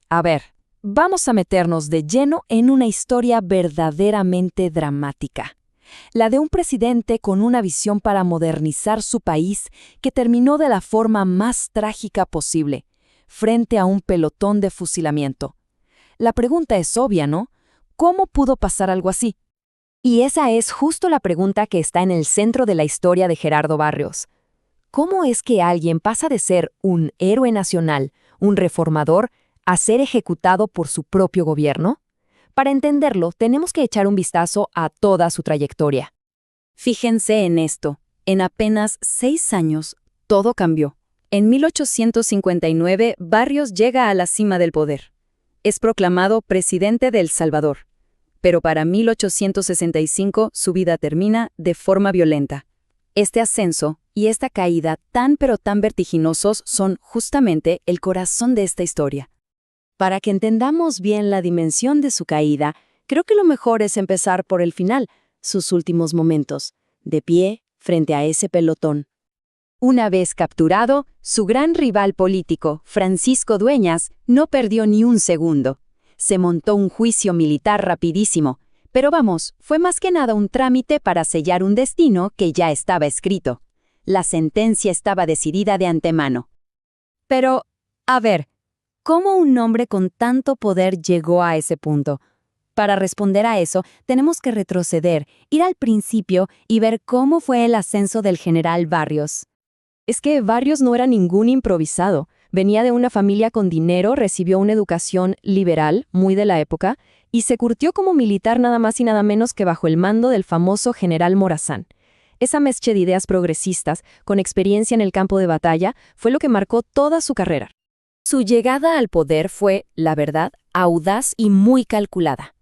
A ver, vamos a meternos de lleno en una historia verdaderamente dramática. La de un presidente con una visión para modernizar su país que terminó de la forma más trágica posible, frente a un pelotón de fusilamiento. La pregunta es obvia, ¿no? ¿Cómo pudo pasar algo así? Y esa es justo la pregunta que está en el centro de la historia de Gerardo Barrios. ¿Cómo es que alguien pasa de ser un héroe nacional, un reformador, a ser ejecutado por su propio gobierno? Para entenderlo, tenemos que echar un vistazo a toda su trayectoria. Fíjense en esto. En apenas 6 años, todo cambió. En 1859, Barrios llega a la cima del poder. Es proclamado presidente de El Salvador. Pero para 1865 su vida termina de forma violenta. Este ascenso y esta caída tan pero tan vertiginosos son justamente el corazón de esta historia. Para que entendamos bien la dimensión de su caída, creo que lo mejor es empezar por el final, sus últimos momentos, de pie frente a ese pelotón. Una vez capturado, su gran rival político, Francisco Dueñas, no perdió ni un segundo. Se montó un juicio militar rapidísimo, pero vamos, fue más que nada un trámite para sellar un destino que ya estaba escrito. La sentencia estaba decidida de antemano. Pero, a ver, ¿cómo un hombre con tanto poder llegó a ese punto? Para responder a eso, tenemos que retroceder, ir al principio y ver cómo fue el ascenso del general Barrios. Es que Barrios no era ningún improvisado. Venía de una familia con dinero, recibió una educación liberal, muy de la época, y se curtió como militar nada más y nada menos que bajo el mando del famoso general Morazán. Esa mezcla de ideas progresistas, con experiencia en el campo de batalla, fue lo que marcó toda su carrera. Su llegada al poder fue, la verdad, audaz y muy calculada.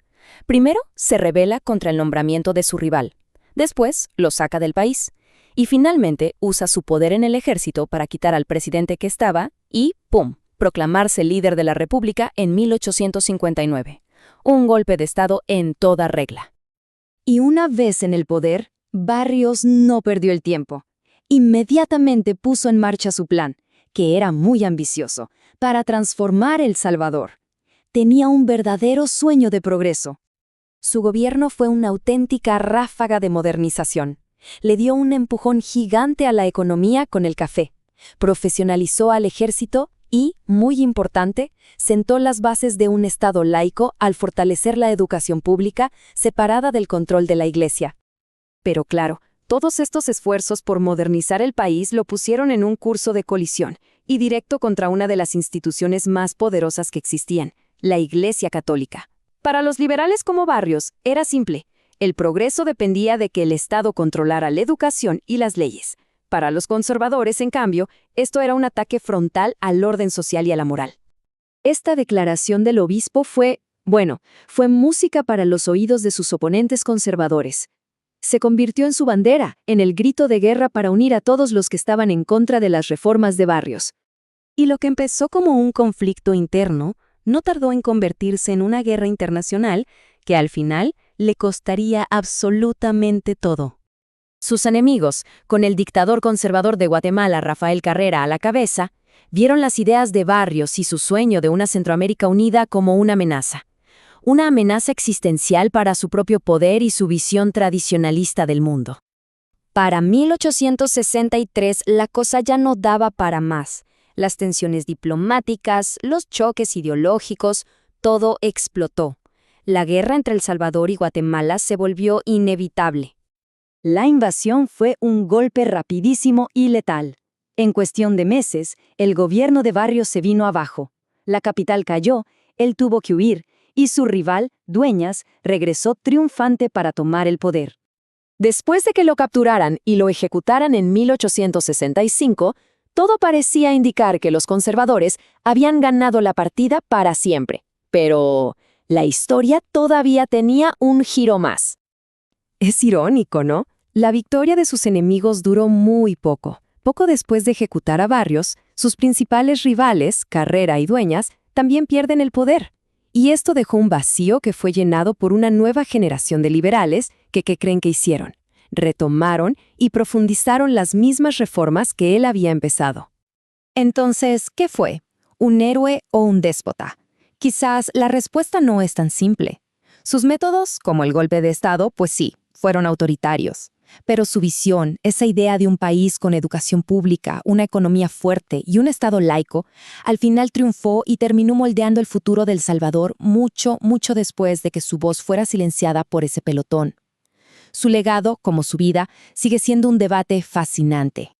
Primero, se rebela contra el nombramiento de su rival. Después, lo saca del país. Y finalmente, usa su poder en el ejército para quitar al presidente que estaba y, ¡pum!, proclamarse líder de la República en 1859. Un golpe de Estado en toda regla. Y una vez en el poder, Barrios no perdió el tiempo. Inmediatamente puso en marcha su plan, que era muy ambicioso, para transformar El Salvador. Tenía un verdadero sueño de progreso. Su gobierno fue una auténtica ráfaga de modernización. Le dio un empujón gigante a la economía con el café. Profesionalizó al ejército y, muy importante, sentó las bases de un Estado laico al fortalecer la educación pública separada del control de la Iglesia. Pero claro, todos estos esfuerzos por modernizar el país lo pusieron en un curso de colisión y directo contra una de las instituciones más poderosas que existían, la Iglesia Católica. Para los liberales como Barrios, era simple. El progreso dependía de que el Estado controlara la educación y las leyes. Para los conservadores, en cambio, esto era un ataque frontal al orden social y a la moral. Esta declaración del obispo fue música para los oídos de sus oponentes conservadores. Se convirtió en su bandera, en el grito de guerra para unir a todos los que estaban en contra de las reformas de Barrios. Y lo que empezó como un conflicto interno, no tardó en convertirse en una guerra internacional que al final le costaría absolutamente todo. Sus enemigos, con el dictador conservador de Guatemala, Rafael Carrera, a la cabeza, vieron las ideas de Barrios y su sueño de una Centroamérica unida como una amenaza existencial para su propio poder y su visión tradicionalista del mundo. Para 1863 la cosa ya no daba para más. Las tensiones diplomáticas, los choques ideológicos, todo explotó. La guerra entre El Salvador y Guatemala se volvió inevitable. La invasión fue un golpe rapidísimo y letal. En cuestión de meses, el gobierno de Barrios se vino abajo. La capital cayó, él tuvo que huir, y su rival, Dueñas, regresó triunfante para tomar el poder. Después de que lo capturaran y lo ejecutaran en 1865, todo parecía indicar que los conservadores habían ganado la partida para siempre. Pero la historia todavía tenía un giro más. Es irónico, ¿no? La victoria de sus enemigos duró muy poco. Poco después de ejecutar a Barrios, sus principales rivales, Carrera y Dueñas, también pierden el poder. Y esto dejó un vacío que fue llenado por una nueva generación de liberales que, ¿qué creen que hicieron? Retomaron y profundizaron las mismas reformas que él había empezado. Entonces, ¿qué fue? ¿Un héroe o un déspota? Quizás la respuesta no es tan simple. Sus métodos, como el golpe de Estado, pues sí, fueron autoritarios. Pero su visión, esa idea de un país con educación pública, una economía fuerte y un Estado laico, al final triunfó y terminó moldeando el futuro de El Salvador mucho, mucho después de que su voz fuera silenciada por ese pelotón. Su legado, como su vida, sigue siendo un debate fascinante.